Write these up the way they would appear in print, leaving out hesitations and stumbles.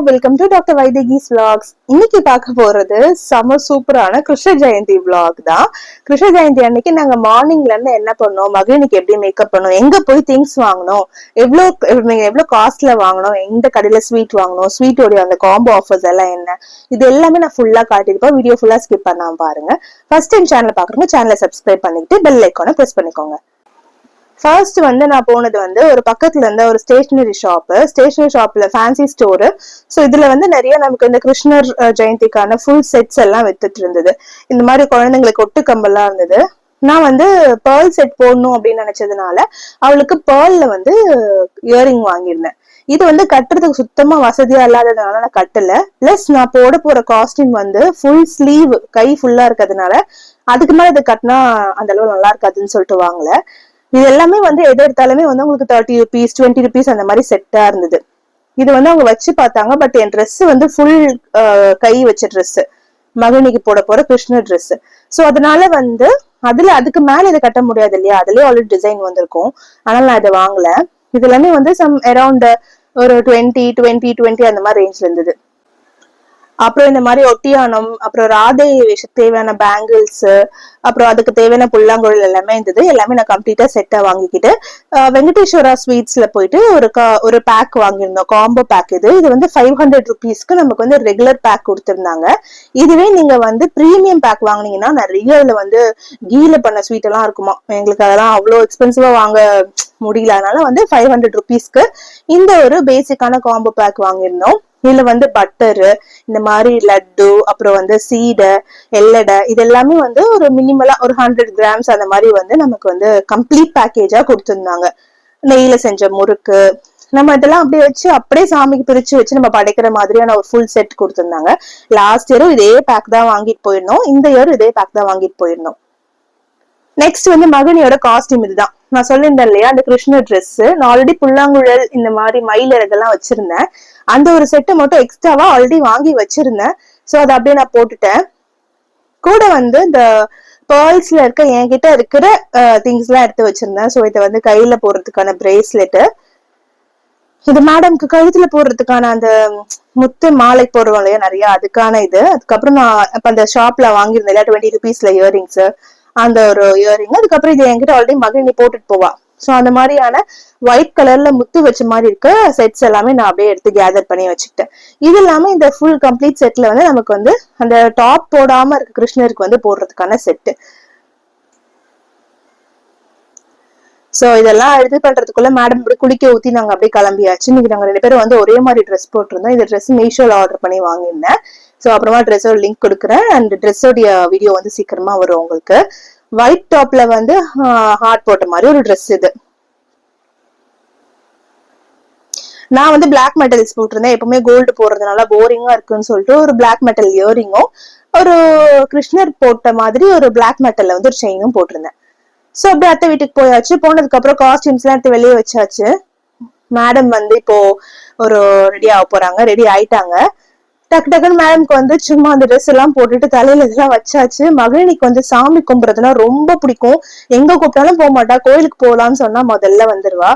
Welcome to doctor Vaidehi's vlogs. இன்னைக்கு பார்க்க போறது செம சூப்பரான கிருஷ்ண ஜெயந்தி vlog தான். கிருஷ்ண ஜெயந்தி அன்னைக்கு நாங்க மார்னிங்ல இருந்து என்ன பண்ணோம், மகிழ்னிக்கு எப்படி மேக்கப் பண்ணோம், எங்க போய் திங்ஸ் வாங்கணும், எவ்வளவு காஸ்ட்ல வாங்கணும், எந்த கடையில ஸ்வீட் வாங்கணும், ஸ்வீட்டோட அந்த காம்போ ஆஃபர்ஸ் எல்லாம் என்ன, இது எல்லாமே நான் ஃபுல்லா காட்டிருப்பேன். வீடியோ ஃபுல்லா ஸ்கிப் பண்ணாம பாருங்க. ஃபர்ஸ்ட் டைம் சேனல் பாக்குறவங்க சேனலை சப்ஸ்கிரைப் பண்ணிட்டு பெல் ஐக்கானை பிரஸ் பண்ணிக்கோங்க. ஃபர்ஸ்ட் நான் போனது ஒரு பக்கத்துல இருந்த ஒரு ஸ்டேஷனரி ஷாப்ல ஃபேன்சி ஸ்டோரு. ஸோ இதுல நிறைய நமக்கு இந்த கிருஷ்ணர் ஜெயந்திக்கான ஃபுல் செட்ஸ் எல்லாம் வித்துட்டு இருந்தது. இந்த மாதிரி குழந்தைங்களுக்கு ஒட்டு கம்பெல்லாம் இருந்தது. நான் பேர்ல் செட் போடணும் அப்படின்னு நினைச்சதுனால அவளுக்கு பேர்ல்ல இயரிங் வாங்கியிருந்தேன். இது கட்டுறதுக்கு சுத்தமா வசதியா இல்லாததுனால நான் கட்டல. பிளஸ் நான் போட போற காஸ்டியூம் ஃபுல் ஸ்லீவ், கை ஃபுல்லா இருக்கிறதுனால அதுக்கு மேல இதை கட்டினா அந்த அளவு நல்லா இருக்காதுன்னு சொல்லிட்டு வாங்கல. இது எல்லாமே எது எடுத்தாலுமே உங்களுக்கு 30 rupees 20 rupees அந்த மாதிரி செட்டா இருந்தது. இது அவங்க வச்சு பார்த்தாங்க. பட் என் ட்ரெஸ் ஃபுல் கை வச்ச ட்ரெஸ், மகிழ்னிக்கு போட போற கிருஷ்ணர் ட்ரெஸ். சோ அதனால அதுக்கு மேல இதை கட்ட முடியாது இல்லையா, அதுலயே ஆல்ரெடி டிசைன் வந்திருக்கும். அதனால நான் இதை வாங்கல. இது எல்லாமே சம் அரௌண்ட் ஒரு 20 அந்த மாதிரி ரேஞ்ச்ல இருந்தது. அப்புறம் இந்த மாதிரி ஒட்டியானம், அப்புறம் ராதை தேவையான பேங்கிள்ஸ், அப்புறம் அதுக்கு தேவையான புல்லாங்குழல் எல்லாமே இருந்தது. எல்லாமே நான் கம்ப்ளீட்டா செட்டா வாங்கிக்கிட்டு வெங்கடேஸ்வரா ஸ்வீட்ஸ்ல போயிட்டு ஒரு பேக் வாங்கியிருந்தோம், காம்போ பேக். இது 500 rupeesக்கு நமக்கு ரெகுலர் பேக் கொடுத்திருந்தாங்க. இதுவே நீங்க பிரீமியம் பேக் வாங்கினீங்கன்னா நிறைய இதுல கீல பண்ண ஸ்வீட் எல்லாம் இருக்குமா. எங்களுக்கு அதெல்லாம் அவ்வளவு எக்ஸ்பென்சிவா வாங்க முடியல. அதனால 500 rupeesக்கு இந்த ஒரு பேசிக்கான காம்போ பேக் வாங்கியிருந்தோம். இதுல பட்டரு, இந்த மாதிரி லட்டு, அப்புறம் சீடை, எல்லடை, இது எல்லாமே ஒரு மினிமலா ஒரு 100 grams அந்த மாதிரி நமக்கு கம்ப்ளீட் பேக்கேஜா கொடுத்திருந்தாங்க. நெய்ல செஞ்ச முறுக்கு, நம்ம இதெல்லாம் அப்படியே வச்சு அப்படியே சாமிக்கு பிரிச்சு வச்சு நம்ம படைக்கிற மாதிரியான ஒரு ஃபுல் செட் கொடுத்திருந்தாங்க. லாஸ்ட் இயரும் இதே பேக் தான் வாங்கிட்டு போயிருந்தோம். இந்த இயரும் இதே பேக் தான் வாங்கிட்டு போயிருந்தோம். நெக்ஸ்ட் மகிழ்னியோட காஸ்டியூம் இதுதான். நான் சொல்லியிருந்தேன் இல்லையா, அந்த கிருஷ்ணர் ட்ரெஸ். நான் ஆல்ரெடி புல்லாங்குழல், இந்த மாதிரி மயில் இறகெல்லாம் வச்சிருந்தேன். அந்த ஒரு செட்டை மட்டும் எக்ஸ்ட்ராவா ஆல்ரெடி வாங்கி வச்சிருந்தேன். சோ அதை அப்படியே நான் போட்டுட்டேன். கூட இந்த பேர்ல்ஸ்ல என்கிட்ட இருக்கிற திங்ஸ் எல்லாம் எடுத்து வச்சிருந்தேன். சோ இதை கையில போடுறதுக்கான பிரேஸ்லெட், இது மேடம்க்கு கழுத்துல போடுறதுக்கான அந்த முத்து மாலை போடுறோம் இல்லையா நிறைய, அதுக்கான இது. அதுக்கப்புறம் நான் அப்ப அந்த ஷாப்ல வாங்கியிருந்தேன் 20 rupeesல இயரிங்ஸ், அந்த ஒரு இயரிங். அதுக்கப்புறம் இது என்கிட்ட ஆல்ரெடி மகிழ்னி போட்டுட்டு போவா. சோ அந்த மாதிரியான ஒயிட் கலர்ல முத்து வச்ச மாதிரி இருக்க செட்ஸ் எல்லாமே நான் அப்படியே எடுத்து கேதர் பண்ணி வச்சுக்கிட்டேன். இது இல்லாம இந்த ஃபுல் கம்ப்ளீட் செட்ல நமக்கு அந்த டாப் போடாம இருக்க கிருஷ்ணருக்கு போடுறதுக்கான செட்டு. சோ இதெல்லாம் இது பண்றதுக்குள்ள மேடம் இப்படி குளிக்க ஊத்தி நாங்க அப்படியே கிளம்பியாச்சு. இன்னைக்கு நாங்க 2 பேரும் ஒரே மாதிரி ட்ரெஸ் போட்டிருந்தோம். இந்த ட்ரெஸ் மீஷோல ஆர்டர் பண்ணி வாங்கியிருந்தேன். சோ அப்புறமா ட்ரெஸ்ஸோட லிங்க் கொடுக்குறேன். அண்ட் ட்ரெஸ்ஸோடைய வீடியோ சீக்கிரமா வரும் உங்களுக்கு. ஒயிட் டாப்ல ஹார்ட் போட்ட மாதிரி ஒரு ட்ரெஸ் இது. நான் பிளாக் மெட்டல்ஸ் போட்டிருந்தேன். எப்பவுமே கோல்டு போடுறதுனால போரிங்கா இருக்குன்னு சொல்லிட்டு ஒரு பிளாக் மெட்டல் இயரிங்கும், ஒரு கிருஷ்ணர் போட்ட மாதிரி ஒரு பிளாக் மெட்டல்ல ஒரு செயினும் போட்டிருந்தேன். சோ அப்படியே அத்தை வீட்டுக்கு போயாச்சு. போனதுக்கு அப்புறம் காஸ்டியூம்ஸ் எல்லாம் எடுத்து வெளியே வச்சாச்சு. மேடம் இப்போ ஒரு ரெடி ஆக போறாங்க. ரெடி ஆயிட்டாங்க. டக்கு டக்குன்னு மேடம்க்கு சும்மா அந்த ட்ரெஸ் எல்லாம் போட்டுட்டு தலையில இதெல்லாம் வச்சாச்சு. மகிழ்னிக்கு சாமி கும்பிடுறதுன்னா ரொம்ப பிடிக்கும். எங்க கூப்பிட்டாலும் போக மாட்டா. கோயிலுக்கு போகலான்னு சொன்னா முதல்ல வந்துருவா.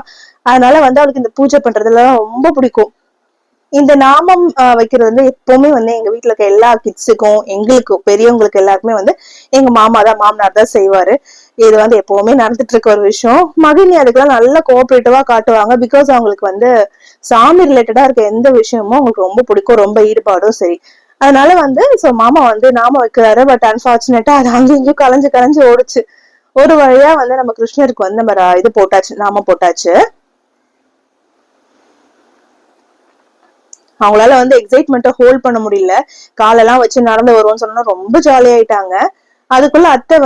அதனால அவளுக்கு இந்த பூஜை பண்றதுலாம் ரொம்ப பிடிக்கும். இந்த நாமம் வைக்கிறது எப்பவுமே எங்க வீட்டுல இருக்க எல்லா கிட்ஸுக்கும், எங்களுக்கு பெரியவங்களுக்கு எல்லாருக்குமே எங்க மாமனார் தான் செய்வாரு. இது எப்பவுமே நடந்துட்டு இருக்க ஒரு விஷயம். மகிழ்னி அதுக்கெல்லாம் நல்ல கோஆபரேட்டிவா காட்டுவாங்க. பிகாஸ் அவங்களுக்கு சாமி ரிலேட்டடா இருக்க எந்த விஷயமும் அவங்களுக்கு ரொம்ப பிடிக்கும், ரொம்ப ஈடுபாடும் சரி. அதனால சோ மாமா நாம வைக்கிறாரு. பட் அன்பார்ச்சுனேட்டா அது அங்கேயும் கலைஞ்சு ஓடுச்சு. ஒரு வழியா நம்ம கிருஷ்ணருக்கு நம்ம இது போட்டாச்சு, நாம போட்டாச்சு. அவங்களால எக்ஸைட்மெண்ட்டை ஹோல்ட் பண்ண முடியல. காலெல்லாம் வச்சு நடந்து வருவோம்னு சொன்னா ரொம்ப ஜாலி ஆயிட்டாங்க. அதுக்குள்ள அத்தை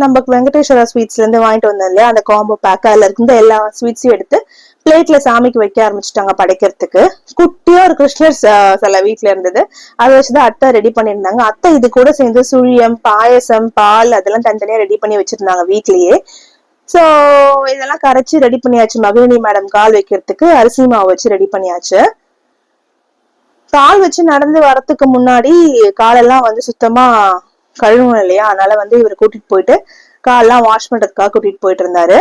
நம்ம வெங்கடேஸ்வரா ஸ்வீட்ஸ்ல இருந்து வாங்கிட்டு வந்தோம் இல்லையா அந்த காம்போ பேக், அதுல இருந்த எல்லா ஸ்வீட்ஸையும் எடுத்து பிளேட்ல சாமிக்கு வைக்க ஆரம்பிச்சுட்டாங்க படைக்கிறதுக்கு. குட்டியா ஒரு கிருஷ்ணர் சில வீட்டுல இருந்தது. அதை வச்சுதான் அத்தை ரெடி பண்ணிருந்தாங்க. அத்தை இது கூட சேர்ந்து சுழியம், பாயசம், பால் அதெல்லாம் தனித்தனியா ரெடி பண்ணி வச்சிருந்தாங்க வீட்லயே. சோ இதெல்லாம் கரைச்சு ரெடி பண்ணியாச்சு. மகிழினி மேடம் கால் வைக்கிறதுக்கு அரிசி மாவு வச்சு ரெடி பண்ணியாச்சு. கால் வச்சு நடந்து வரத்துக்கு முன்னாடி காலெல்லாம் சுத்தமா கழுவணும் இல்லையா, அதனால இவர் கூட்டிட்டு போயிட்டு காலெல்லாம் வாஷ் பண்றதுக்காக கூட்டிட்டு போயிட்டு இருந்தாரு.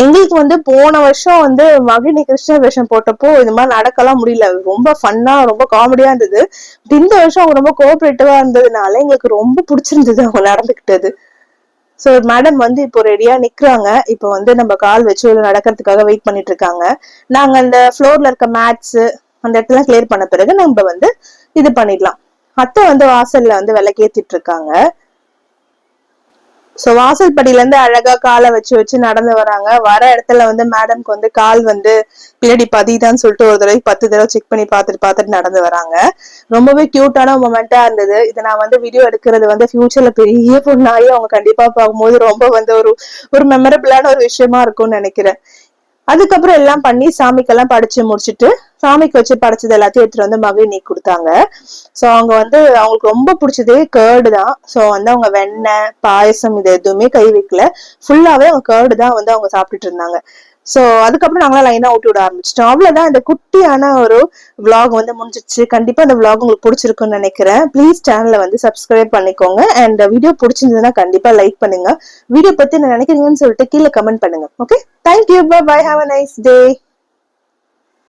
எங்களுக்கு வந்து போன வருஷம் வந்து மகிழினி கிருஷ்ண வேஷம் போட்டப்போ இந்த மாதிரி நடக்கலாம் முடியல, ரொம்ப ஃபன்னா ரொம்ப காமெடியா இருந்தது. இந்த வருஷம் அவங்க ரொம்ப கோஆபரேட்டிவா இருந்ததுனால எங்களுக்கு ரொம்ப பிடிச்சிருந்தது அவங்க நடந்துகிட்டது. சோ மேடம் வந்து இப்போ ரெடியா நிக்கிறாங்க. இப்போ வந்து நம்ம கால் வச்சு நடக்கிறதுக்காக வெயிட் பண்ணிட்டு இருக்காங்க. நாங்க அந்த ஃப்ளோர்ல இருக்க மேட்ஸ் அந்த இடத்துல கிளியர் பண்ண பிறகு நம்ம வந்து இது பண்ணிடலாம். அத்தை வந்து வாசல்ல வந்து விளக்கேத்திட்டு இருக்காங்க. சோ வாசல் படியில இருந்து அழகா காலை வச்சு வச்சு நடந்து வராங்க. வர இடத்துல வந்து மேடம்க்கு வந்து கால் வந்து பின்னாடி பதிதான்னு சொல்லிட்டு ஒரு தடவை 10 தடவை செக் பண்ணி பார்த்துட்டு நடந்து வராங்க. ரொம்பவே கியூட்டான மொமெண்டா இருந்தது. இதை நான் வந்து வீடியோ எடுக்கிறது வந்து ஃபியூச்சர்ல பெரிய பொண்ணாயி அவங்க கண்டிப்பா பார்க்கும்போது ரொம்ப வந்து ஒரு ஒரு மெமரபிளான ஒரு விஷயமா இருக்கும்னு நினைக்கிறேன். அதுக்கப்புறம் எல்லாம் பண்ணி சாமிக்கெல்லாம் படைச்சு முடிச்சுட்டு சாமிக்கு வச்சு படைச்சது எல்லாத்தையும் எடுத்துட்டு வந்து மகிழினி கொடுத்தாங்க. சோ அவங்க வந்து அவங்களுக்கு ரொம்ப பிடிச்சது கேர்டு தான். சோ வந்து அவங்க வெண்ணெய் பாயசம் இது எதுவுமே கை வைக்கல, ஃபுல்லாவே அவங்க கேர்டு தான் வந்து அவங்க சாப்பிட்டுட்டு இருந்தாங்க. சோ அதுக்கப்புறம் நாங்களாம் லைனா ஊட்டி விட ஆரம்பிச்சிட்டோம். அவ்வளவுதான், இந்த குட்டியான ஒரு விளாக் வந்து முடிஞ்சிச்சு. கண்டிப்பா இந்த விளாக் உங்களுக்கு பிடிச்சிருக்குன்னு நினைக்கிறேன். ப்ளீஸ் சேனலை வந்து சப்ஸ்கிரைப் பண்ணிக்கோங்க. அண்ட் வீடியோ பிடிச்சிருந்ததுன்னா கண்டிப்பா லைக் பண்ணுங்க. வீடியோ பத்தி என்ன நினைக்கிறீங்கன்னு சொல்லிட்டு கீழே கமெண்ட் பண்ணுங்க. Okay, thank you, bye bye, have a nice day.